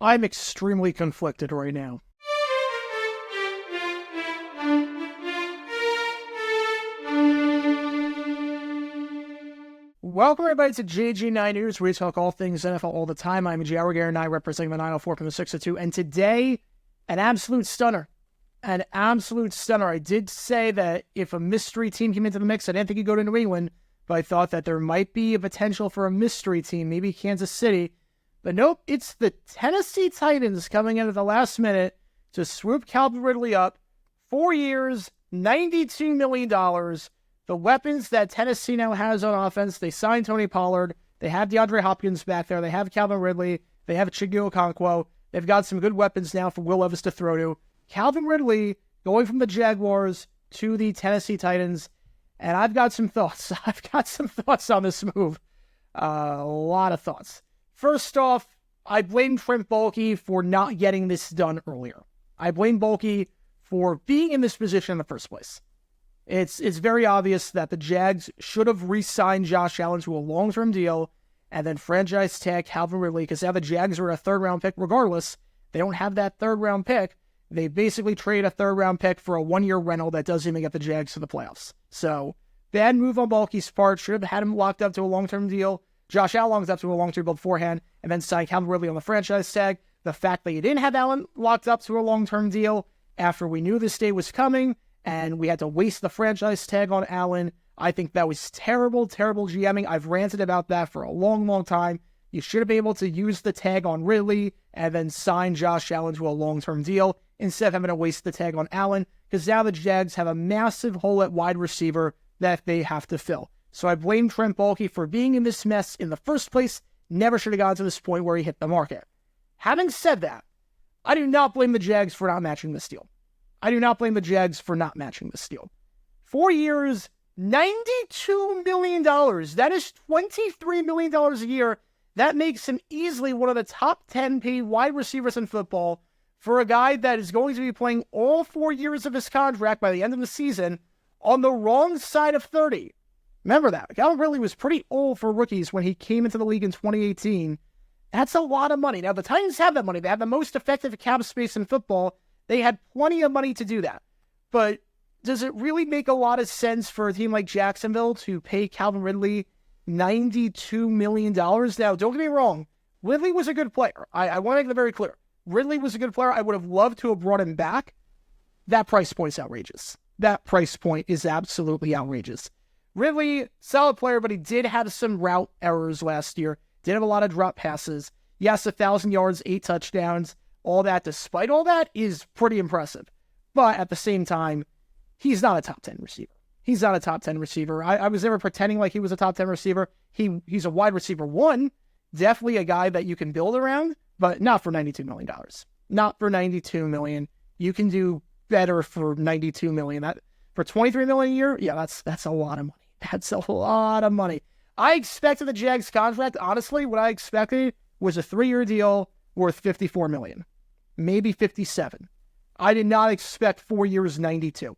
I'm extremely conflicted right now. Welcome everybody to JG9 News, where we talk all things NFL all the time. I'm Jaguars and I representing the 904 from the 602, and today, an absolute stunner. An absolute stunner. I did say that if a mystery team came into the mix, I didn't think he'd go to New England, but I thought that there might be a potential for a mystery team, maybe Kansas City. But nope, it's the Tennessee Titans coming in at the last minute to swoop Calvin Ridley up. 4 years, $92 million. The weapons that Tennessee now has on offense, they signed Tony Pollard. They have DeAndre Hopkins back there. They have Calvin Ridley. They have Chigga Okonkwo. They've got some good weapons now for Will Levis to throw to. Calvin Ridley going from the Jaguars to the Tennessee Titans. And I've got some thoughts. I've got some thoughts on this move. A lot of thoughts. First off, I blame Trent Baalke for not getting this done earlier. I blame Baalke for being in this position in the first place. It's very obvious that the Jags should have re-signed Josh Allen to a long-term deal and then franchise tag Calvin Ridley, because now the Jags are a third-round pick regardless. They don't have that third-round pick. They basically trade a third-round pick for a one-year rental that doesn't even get the Jags to the playoffs. So, bad move on Baalke's part. Should have had him locked up to a long-term deal. Josh Allen locked up to a long-term deal beforehand, and then signed Calvin Ridley on the franchise tag. The fact that you didn't have Allen locked up to a long-term deal after we knew this day was coming, and we had to waste the franchise tag on Allen, I think that was terrible, terrible GMing. I've ranted about that for a long, long time. You should have been able to use the tag on Ridley and then sign Josh Allen to a long-term deal instead of having to waste the tag on Allen, because now the Jags have a massive hole at wide receiver that they have to fill. So I blame Trent Baalke for being in this mess in the first place. Never should have gotten to this point where he hit the market. Having said that, I do not blame the Jags for not matching this deal. I do not blame the Jags for not matching this deal. 4 years, $92 million. That is $23 million a year. That makes him easily one of the top 10 paid wide receivers in football for a guy that is going to be playing all 4 years of his contract by the end of the season on the wrong side of 30. Remember that. Calvin Ridley was pretty old for rookies when he came into the league in 2018. That's a lot of money. Now, the Titans have that money. They have the most effective cap space in football. They had plenty of money to do that. But does it really make a lot of sense for a team like Jacksonville to pay Calvin Ridley $92 million? Now, don't get me wrong. Ridley was a good player. I want to make that very clear. Ridley was a good player. I would have loved to have brought him back. That price point is outrageous. That price point is absolutely outrageous. Ridley, solid player, but he did have some route errors last year. Did have a lot of drop passes. Yes, 1,000 yards, 8 touchdowns. All that, despite all that, is pretty impressive. But at the same time, he's not a top 10 receiver. He's not a top 10 receiver. I was never pretending like he was a top 10 receiver. He's a wide receiver one. Definitely a guy that you can build around, but not for $92 million. Not for $92 million. You can do better for $92 million. That for $23 million a year, yeah, that's a lot of money. That's a lot of money. I expected the Jags contract, honestly, what I expected was a 3-year deal worth $54 million. Maybe 57. I did not expect 4 years, 92.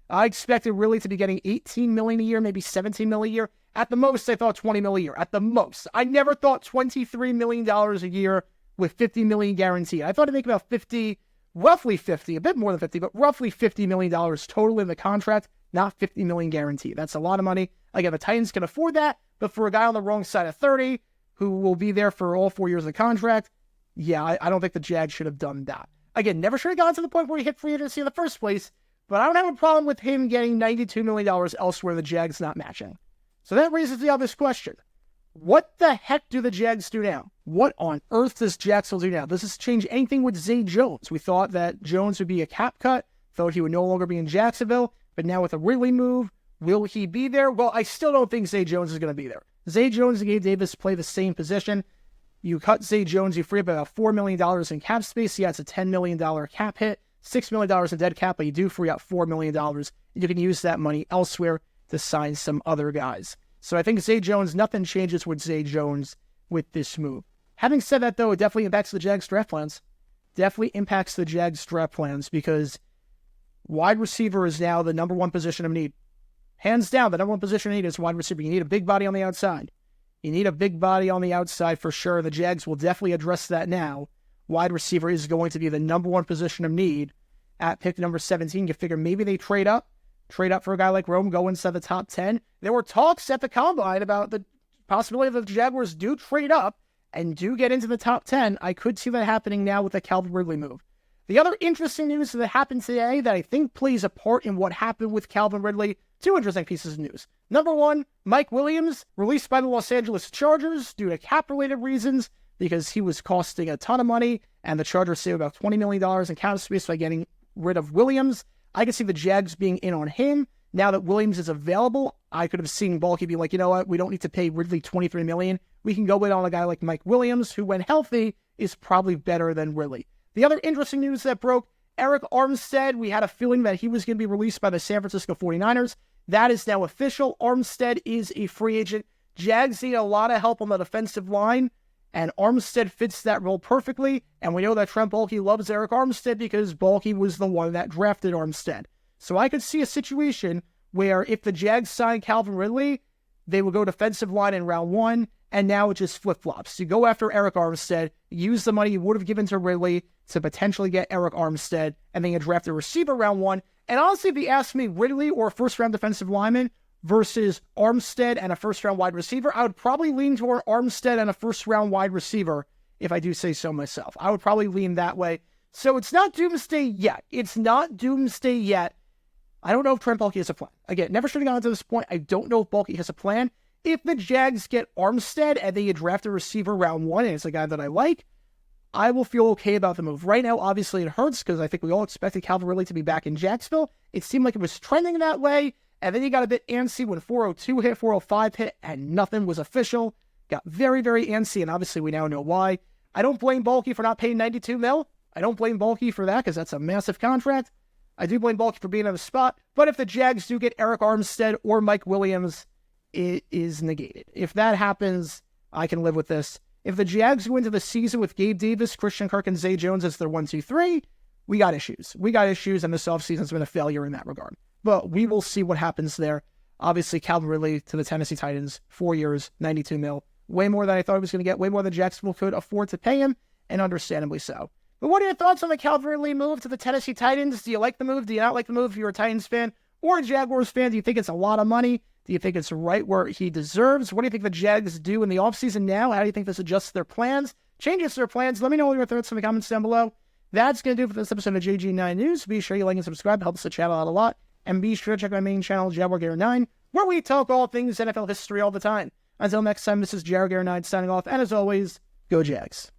I expected really to be getting $18 million a year, maybe $17 million a year. At the most, I thought $20 million a year. At the most. I never thought $23 million a year with $50 million guaranteed. I thought it'd make about 50, roughly 50, a bit more than 50, but roughly $50 million total in the contract, not $50 million guaranteed. That's a lot of money. Again, the Titans can afford that, but for a guy on the wrong side of 30, who will be there for all 4 years of the contract, yeah, I don't think the Jags should have done that. Again, never should have gotten to the point where he hit free agency in the first place, but I don't have a problem with him getting $92 million elsewhere, the Jags not matching. So that raises the obvious question. What the heck do the Jags do now? What on earth does Jacksonville do now? Does this change anything with Zay Jones? We thought that Jones would be a cap cut, thought he would no longer be in Jacksonville, but now with a Ridley move, will he be there? Well, I still don't think Zay Jones is going to be there. Zay Jones and Gabe Davis play the same position. You cut Zay Jones, you free up about $4 million in cap space. Yeah, it's a $10 million cap hit, $6 million in dead cap, but you do free up $4 million. You can use that money elsewhere to sign some other guys. So I think Zay Jones, nothing changes with Zay Jones with this move. Having said that, though, it definitely impacts the Jags draft plans. Definitely impacts the Jags draft plans because wide receiver is now the number one position of need. Hands down, the number one position of need is wide receiver. You need a big body on the outside. You need a big body on the outside for sure. The Jags will definitely address that now. wide receiver is going to be the number one position of need at pick number 17. You figure maybe they trade up for a guy like Rome, go inside the top 10. There were talks at the Combine about the possibility that the Jaguars do trade up and do get into the top 10. I could see that happening now with the Calvin Ridley move. The other interesting news that happened today that I think plays a part in what happened with Calvin Ridley, two interesting pieces of news. Number one, Mike Williams, released by the Los Angeles Chargers due to cap-related reasons because he was costing a ton of money, and the Chargers saved about $20 million in cap space by getting rid of Williams. I could see the Jags being in on him. Now that Williams is available, I could have seen Balky be like, you know what, we don't need to pay Ridley $23 million. We can go in on a guy like Mike Williams, who, when healthy, is probably better than Ridley. The other interesting news that broke, Eric Armstead, we had a feeling that he was going to be released by the San Francisco 49ers. That is now official. Armstead is a free agent. Jags need a lot of help on the defensive line, and Armstead fits that role perfectly. And we know that Trent Baalke loves Eric Armstead because Baalke was the one that drafted Armstead. So I could see a situation where if the Jags sign Calvin Ridley, they will go defensive line in round 1, and now it just flip-flops. You go after Eric Armstead, use the money you would have given to Ridley to potentially get Eric Armstead, and then you draft a receiver round 1. And honestly, if you ask me, Ridley or a first-round defensive lineman versus Armstead and a first-round wide receiver, I would probably lean toward Armstead and a first-round wide receiver, if I do say so myself. I would probably lean that way. So it's not doomsday yet. I don't know if Trent Baalke has a plan. Again, never should have gotten to this point. I don't know if Baalke has a plan. If the Jags get Armstead and they draft a receiver round 1 and it's a guy that I like, I will feel okay about the move. Right now, obviously, it hurts because I think we all expected Calvin Ridley to be back in Jacksonville. It seemed like it was trending that way, and then he got a bit antsy when 402 hit, 405 hit, and nothing was official. Got very, very antsy, and obviously we now know why. I don't blame Baalke for not paying $92 million. I don't blame Baalke for that because that's a massive contract. I do blame Baalke for being on the spot, but if the Jags do get Eric Armstead or Mike Williams, it is negated. If that happens, I can live with this. If the Jags go into the season with Gabe Davis, Christian Kirk, and Zay Jones as their 1, 2, 3, we got issues. And this offseason's been a failure in that regard. But we will see what happens there. Obviously, Calvin Ridley to the Tennessee Titans, 4 years, $92 million. Way more than I thought he was going to get, way more than Jacksonville could afford to pay him, and understandably so. But what are your thoughts on the Calvin Ridley move to the Tennessee Titans? Do you like the move? Do you not like the move if you're a Titans fan or a Jaguars fan? Do you think it's a lot of money? Do you think it's right where he deserves? What do you think the Jags do in the offseason now? How do you think this adjusts their plans? Changes their plans? Let me know all your thoughts in the comments down below. That's going to do it for this episode of JG9 News. Be sure you like and subscribe. It helps the channel out a lot. And be sure to check my main channel, Jaguar9, where we talk all things NFL history all the time. Until next time, this is Jaguar9 signing off. And as always, go Jags.